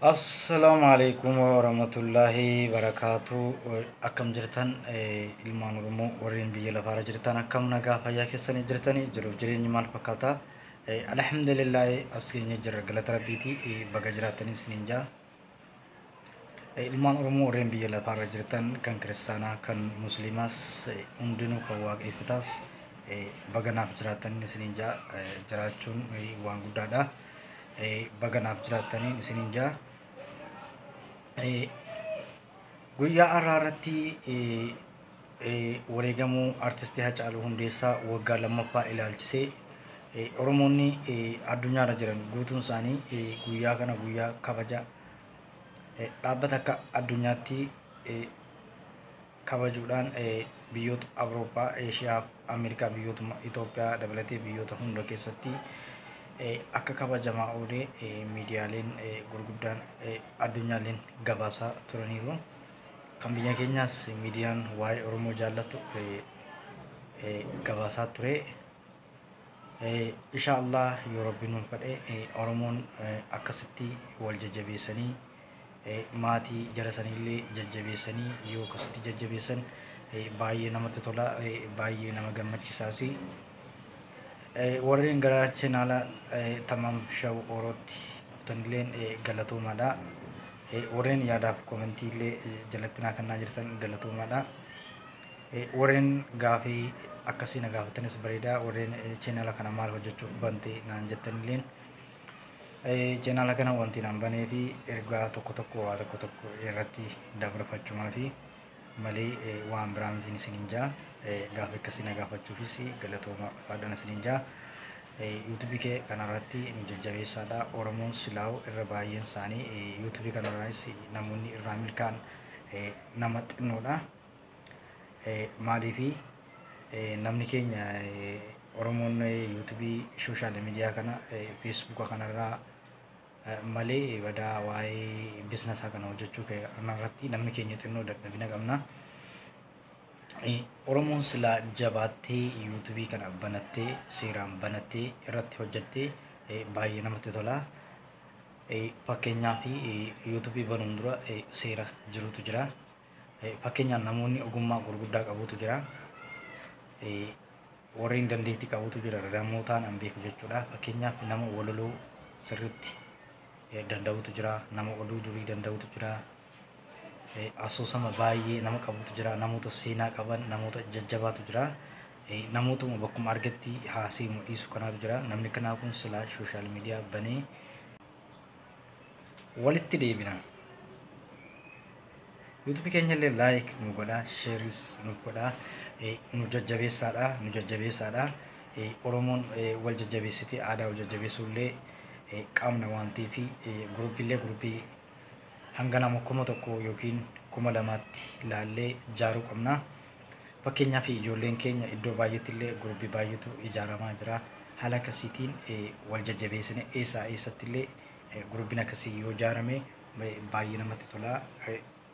Assalamualaikum warahmatullahi wabarakatuh. Akkam jirtan ilmaan Oromoo warreen biyya lafaarra jirtan akkam nagaa fayyaa keessanii jirtanii jiruuf jireenyi maal fakkaata? Alhamdulillah as keenya jirra galata rabbiiti baga jiraatanii isiniin jaa. Ilmaan Oromoo warreen biyya lafaarra jirtan kan kiristaanaa kan musliimaas hundinuu kan waaqeffataas baga naaf jiraatanii isiniin jaa. Jiraachuun waan guddaadha. Baga naaf jiraatanii isiniin jaa. Guyyaa har'aarratti wareegamuu artistii Hacaaluu Hundeessaa waggaa lammaffaa ilaalchisee Oromoonni addunyaarra jiran guutuun isaanii guyyaa kana guyyaa kabaja dhaabbata akka addunyaatti kabajuudhaan biyyoota Awurooppaa, Eeshiyaa, Ameerikaa, biyyoota Itoophiyaa dabalatee biyyoota hunda keessatti akka kabajamaa oolee miidiyaaleen gurguddaan addunyaaleen gabaasaa turaniiru. Kan biyya keenyaas miidiyaan waa'ee Oromoo jaallatu gabaasaa ture. Inshaallah yoo Rabbiin nuuf fedhe Oromoon akkasitti wal jajjabeessanii maatii jara saniillee jajjabeessanii yoo akkasitti jajjabeessan baay'ee namatti tola, baay'ee nama gammachiisaas. Warreen gara chanaala Tamam Show Orootti dhuftanilleen galatoomaadha. Warreen yaadaaf koomentiillee jalatti naa kennaa jirtan galatoomaadha. Warreen gaafii akkasii na gaafatanis bareeda. Warreen chanaala kana maal hojjechuuf bante naan jettanilleen chanaala kana wanti naan banee fi ergaa tokko tokko waa tokko tokko irratti dabarfachuumaa fi malee waan biraa miti isiniin jaa. Gaafii akkasii na gaafachuufis galatooma faadhana isiniin jaa. YouTube kee kanarratti nu jajjabeessaadha. Oromoon silaa'u irra baay'een isaanii YouTube kanarraas namoonni irraa milkaan nama xinnoodha. Maaliif namni keenya Oromoon YouTube sooshaal miidiyaa kana Facebook kanarraa malee badaa waa'ee biizinasa kana hojjechuu kanarratti namni keenya xinnoo dadhabina qabna. Oromoon silaa jabaattee YouTube kana banattee seeraan banattee irratti hojjettee baay'ee namatti tola. Fakkeenyaaf YouTube banuun dura seera jirutu jira. Fakkeenyaan namoonni ogummaa gurguddaa qabutu jira. Warreen dandeettii qabutu jira. Namootaan an beeku jechuudha. Fakkeenyaaf nama walaloo sirriitti danda'utu jira. Nama oduu durii danda'utu jira. Asoosama baay'ee nama qabutu jira. Namoota seenaa qaban, namoota jajjabaatu jira. Namootuma bakkuma argetti haasa'u dhiisu kanaatu jira. Namni kanaa kun silaa sooshaal miidiyaa banee walitti deebina. YouTube keenyallee like nu godhaa, shares nu godhaa, nu jajjabeessaadha, nu jajjabeessaadha. Oromoon wal jajjabeessitee aadaa wal jajjabeessuullee qaamna waan ta'eef guruupiillee guruupii hanga nama 1,000 yookiin 2,000tti ilaallee ijaaruu qabna. Fakkeenyaaf ijoolleen keenya iddoo baay'eetti illee guruupii baay'eetu ijaaramaa jira. Haala akkasiitiin wal jajjabeessine eessatti illee guruupiin akkasii yoo ijaarame baay'ee namatti tola.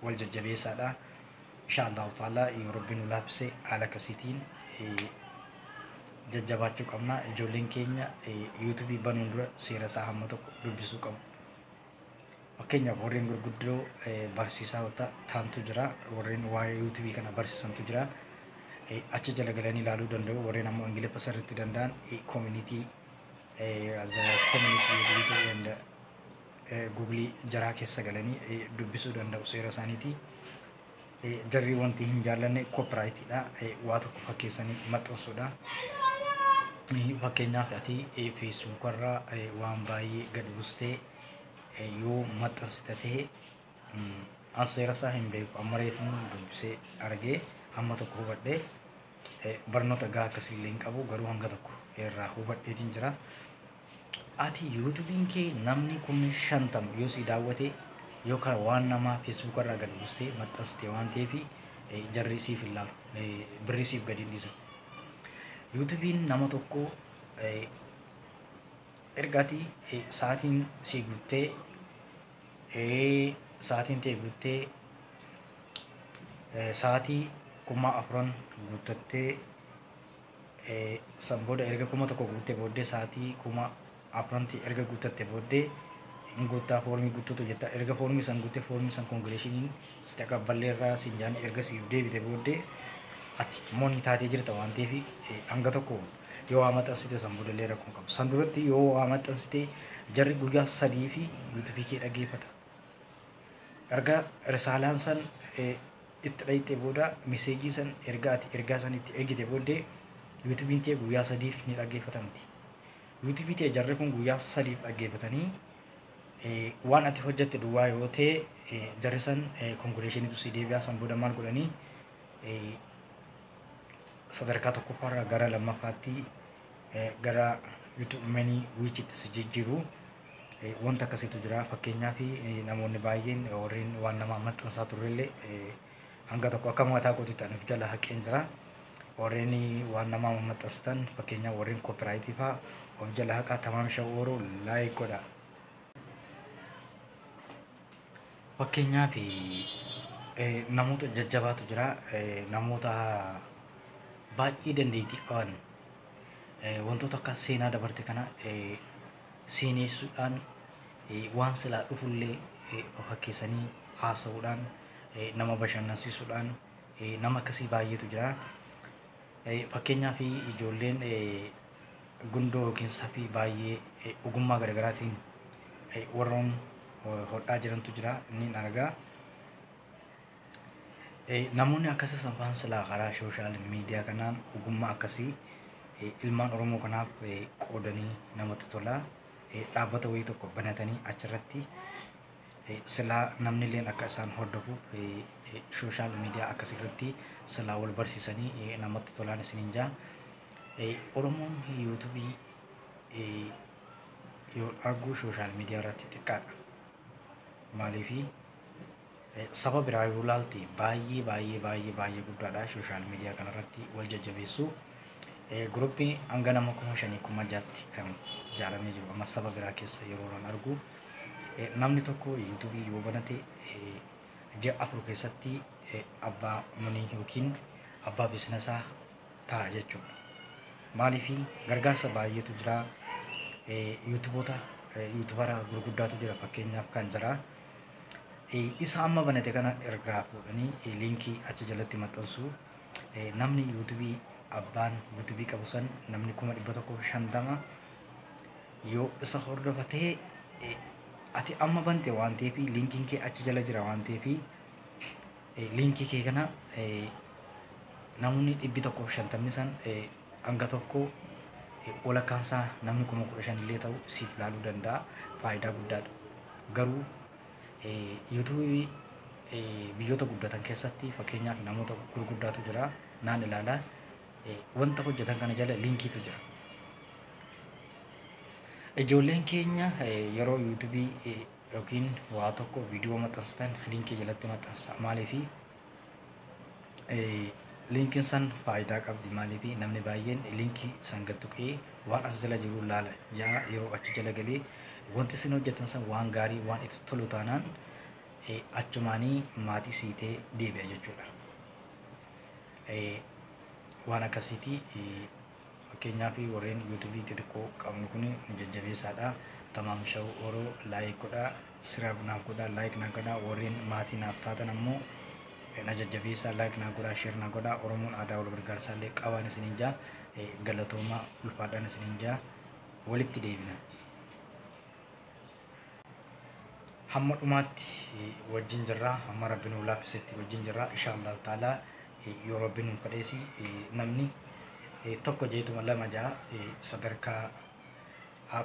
Wal jajjabeessaadha. Inshaallah ta'ala yoo Rabbiin nu laafise haala akkasiitiin jajjabaachuu qabna. Ijoolleen keenya YouTube banuun dura seera isaa hamma tokko dubbisuu qabu. Fakkeenyaaf warreen gurguddoo barsiisaa ta'antu jira. Warreen waa'ee YouTube kana barsiisantu jira. Achi jala galanii ilaaluu danda'u. Warreen ammoo Ingiliffa sirriitti danda'an community and Google jaraa keessa galanii dubbisuu danda'u seera isaaniiti. Jarri wanti hin jaallanne copyrightidha. Waa tokko fakkeessanii maxxansuudha. Fakkeenyaaf ati Facebook irraa waan baay'ee gad buustee yoo maxxansite ta'e an seera isaa hin beeku. Amma reefuun dubbisee argee hamma tokko hubadhee barnoota gahaa akkasiillee hin qabu garuu hanga tokko irraa hubadheetiin jira. Ati YouTubein kee namni 50,000 yoo si daawwate yookaan waan namaa Facebook irraa gad buustee maxxansite waan ta'eef jarri siif hin laalu, birri siif gadi hin dhiisan. YouTubein nama tokko ergaati sa'aatiin si guuttee sa'aatiin ta'e guuttee sa'aatii 4,000 guuttattee san booda erga 1,000 guuttee booddee sa'aatii 4,000 erga guuttatte booddee guutaa foormii guutuutu jetta erga foormii san guutee foormii san kongireeshiniin si taqabballeerraa si jaan erga siif deebite booddee ati moonni taatee jirta waan ta'eef hanga tokko yoo waa maxxansite san boodallee rakkoon qabu san duratti yoo waa maxxansite jarri guyyaa sadii fi yuutuubii kee dhaggeeffata erga risaalaan san itti dhayite booda meseejii san ergaa san itti ergite booddee yuutuubiin kee guyyaa sadiif ni dhaggeeffatamti yuutuubii kee jarri kun guyyaa sadiif dhaggeeffatanii waan ati hojjette duwwaa yoo ta'e jarri san kongireeshiniitu si deebi'aa san booda maal godhanii sadarkaa tokkoffaarraa gara lammaffaatti gara YouTube manii wiichitti si jijjiiru wanta akkasiitu jira fakkeenyaaf namoonni baay'een warreen waan nama maxxansaa turrellee hanga tokko akka mataa kootii ta'aniif jala haqeen jira warreen waan nama maxxansatan fakkeenyaaf warreen koopiraayitii fa'aa of jala haqaa tamaam shawwooroo laayik godha fakkeenyaaf namoota jajjabaatu jira namoota baay'ee dandeettii qaban wantoota akka seenaa dabarte kana seenessuudhaan waan silaa dhufullee fakkeessanii haasa'uudhaan nama bashannansiisuudhaan nama akkasii baay'eetu jira fakkeenyaaf ijoolleen gundoo yookiin safii baay'ee ogummaa garaagaraatiin warroon hodhaa jirantu jira inni argaa namoonni akkasii sanfaan silaa karaa sooshaal miidiyaa kanaan ogummaa akkasii ilmaan Oromoo kanaaf qoodanii namatti tola dhaabbata wayii tokko banatanii achirratti silaa namni illee akka isaan hordofuuf sooshaal miidiyaa akkasirratti silaa wal barsiisanii namatti tolaan isiniin jaa Oromoon yuutuubii yoo argu sooshaal miidiyaa irratti xiqqaadha maaliifi saba biraa yoo ilaalte baay'ee guddaadha sooshaal miidiyaa kanarratti wal jajjabeessu guruppii hanga nama 5,000 kan ijaaramee jiru amma saba biraa keessa yeroo argu namni tokko yuutuubii yoo banate ji'a 4 keessatti abbaa manii yookiin abbaa biizinasaa ta'a jechuudha maaliifi gargaarsa baay'eetu jira yuutubara gurguddaatu jira fakkeenyaaf kan jira isa amma banate kana ergaa fuudhanii liinkii achi jalatti maxxansu namni yuutuubii abbaan yuutuubii qabu san namni 150 yoo isa hordofatee ati amma bante waan ta'eef liinkiin kee achi jala jira waan ta'eef liinkii kee kana namoonni 150 san hanga tokko walakkaansaa namni 15,000 illee ta'u siif laaluu danda'a faayidaa guddaadha garuu yuutuubii biyyoota guddatan keessatti fakkeenyaaf namoota gurguddaatu jira naan ilaalaa wanta hojjetan kana jala liinkiitu jira ijoolleen keenya yeroo yuutuubii yookiin waa tokko viidiyoo maxxansitan liinkii jalatti maxxansa maaliifi liinkiin san faayidaa qabdi maaliifi namni baay'een liinkii san gad tuqee waan as jala jiru laala jaa yeroo achi jala galee wanti isin hojjetan san waan gaarii waan itti tolu taanaan achumaanii maatii siitee deebi'a jechuudha waan akkasiiti fakkeenyaaf warreen yuutuubii xixiqqoo qabnu kun jajjabeessaadha tamaam shawwooroo laayik godhaa siraab naaf godhaa laayik naaf godhaa warreen maatii naaf taatan ammoo na jajjabeessaa laayik naaf godhaa sheer naaf godhaa Oromoon aadaa wal gargaarsaa illee qabaan isiniin jaa galatoomaa ulfaadhaan isiniin jaa walitti deebina hamma dhumaatti wajjin jirraa hamma rabbiin nu laaffisetti wajjin jirraa inshaallah ta'ala yoo rabbiin nu fedheesi namni tokko jeetuma lama jaa sadarkaa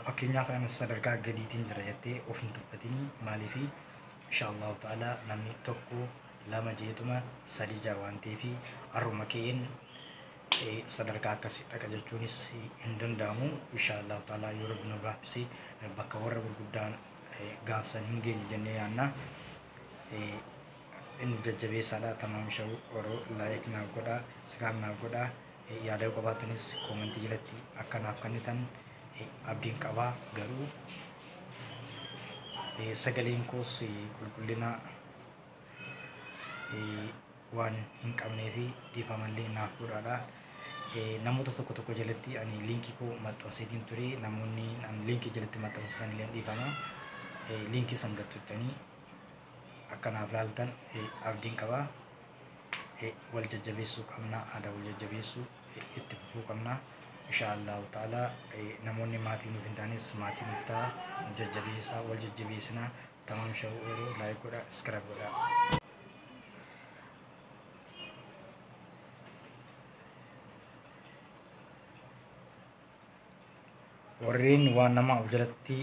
fakkeenyaaf ani sadarkaa gadiitiin jira jettee of hin tuffatinii maaliifi inshaallah ta'ala namni tokko lama jeetuma sadi jaa waan ta'eefi harruma keen sadarkaa akkasii dhaqa jechuunis hin danda'amu inshaallah ta'ala yoo rabbiin nu laaffise bakka warra gurguddaan gaansan hin geenye jennee yaanna inni jajjabeessaadha tamaam shawwooroo laayik naaf godhaa siraab naaf godhaa yaada qabaatanis koomentii jalatti akkanaaf kennitan abdiin qabaa garuu sagaleen koos qulqullina waan hin qabnee fi dhiifamallee naaf godhaadha namoota tokko jalatti ani liinkii koo maxxanseetiin ture namoonni liinkii jalatti maxxansisan illee dhiifama linkii san gattuttanii akkanaaf laaltan abdiin qabaa. Wal jajjabeessuu qabna, aadaa wal jajjabeessuu itti fufuu qabna. Inshaallahu ta'ala namoonni maatii nuuf hin taanes maatii nuuf ta'a, jajjabeessaa, wal jajjabeessinaa. Tamam Shawuu Oroo laayik godhaa, iskiraab godhaa. Warreen waan nama of jalatti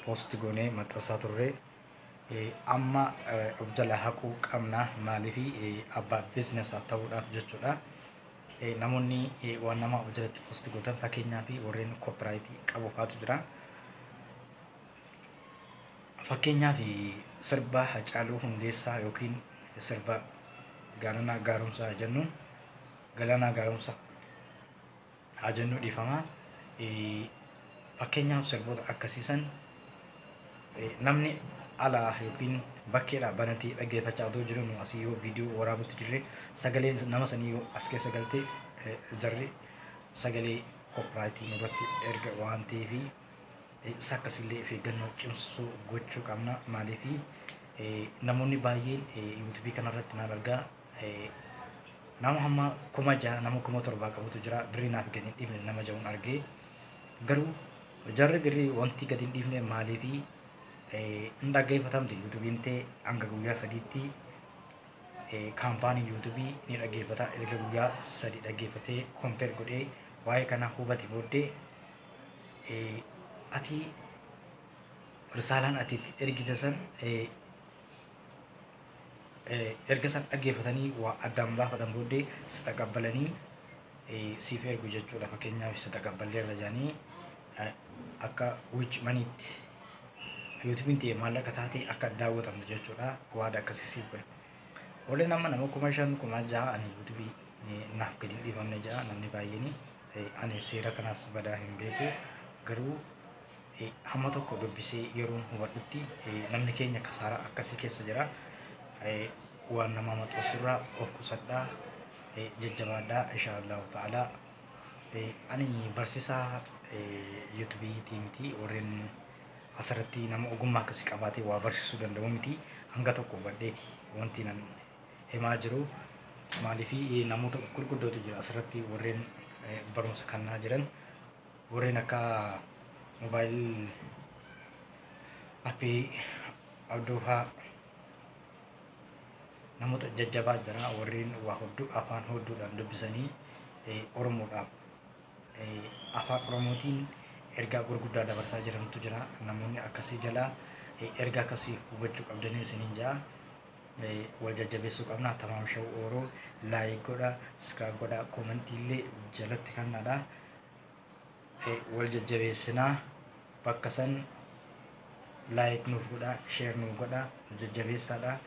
poosti goonee maxxansaa turre amma of jala haquu qabna. Maaliif abbaa biizinesaa ta'uudhaaf jechuudha. Namoonni waan nama of jalatti poosti gootan fakkeenyaaf warreen koopiraayitii qabu faatu jira. Fakkeenyaaf sirba Hacaaluu Hundeessaa yookiin sirba Galaanaa Gaaromsaa jennu Galaanaa Gaaromsaa haa jennu dhiifama. Fakkeenyaaf sirboota akkasiisan namni alaa yookiin bakkeedhaa banatee dhaggeeffachaa otoo jiru nu asii yoo viidiyoo waraabutti jirre sagaleen nama sanii yoo as keessa galtee jarri sagalee koopiraayitii nurratti erga waan ta'eef isa akkasillee of eeggannoo cimsuu gochuu qabna. Maaliif namoonni baay'een yuutuubii kanarratti naan argaa nama hamma 6,000 nama 7,000 qabutu jira. Birrii naaf gadi hin dhiifne nama ja'uun argee garuu jarri birrii wanti gadi hin dhiifne maaliif hin dhaggeeffatamte yuutuubiin ta'e hanga guyyaa sadiitti kaampaanii yuutuubii ni dhaggeeffata. Erga guyyaa 3 dhaggeeffatee kompeer godhee waa'ee kana hubate booddee ati risaalaan ati itti ergite san erga san dhaggeeffatanii waa addaan baafatan booddee si taqabbalanii siif ergu jechuudha. Fakkeenyaaf si taqabballeerra jedhanii akka wiic maniitti yuutuubiin ta'e maallaqa taatee akka daawwatamtu jechuudha. Waada akkasii siif godha. Olee nama 5,000 6,000 ani yuutuubii naaf gadi hin dhiifamne jedha namni baay'een. Ani seera kanaas badaa hin beeku garuu hamma tokko dubbisee yeroo hubadhutti namni keenya kasaaraa akkasii keessa jira. Waan nama maxxansurraa of qusadhaa, jajjabaadhaa inshaallahu ta'ala. Ani barsiisaa yuutuubiitii miti. Warreen asirratti nama ogummaa akkasii qabaatee waa barsiisuu danda'u miti. Hanga tokko hubadheeti wanti nan himaa jiru. Maaliif namoota gurguddootu jira asirratti warreen barumsa kennaa jiran, warreen akka mobaayil appii abduufaa namoota jajjabaa jira. Warreen waa hedduu afaan hedduudhaan dubbisanii Oromoodhaaf afaan Oromootiin ergaa gurguddaa dabarsaa jirantu jira. Namoonni akkasii jalaa ergaa akkasii hubachuu qabdanii isiniin jaa. Wal jajjabeessuu qabna. Tamam Shawuu Oroo laayik godhaa, iskiraab godhaa, koomentii jalatti kennaadha. Wal jajjabeessinaa. Bakka san laayik nuuf godhaa, sheer nuuf godhaa, jajjabeessaadha.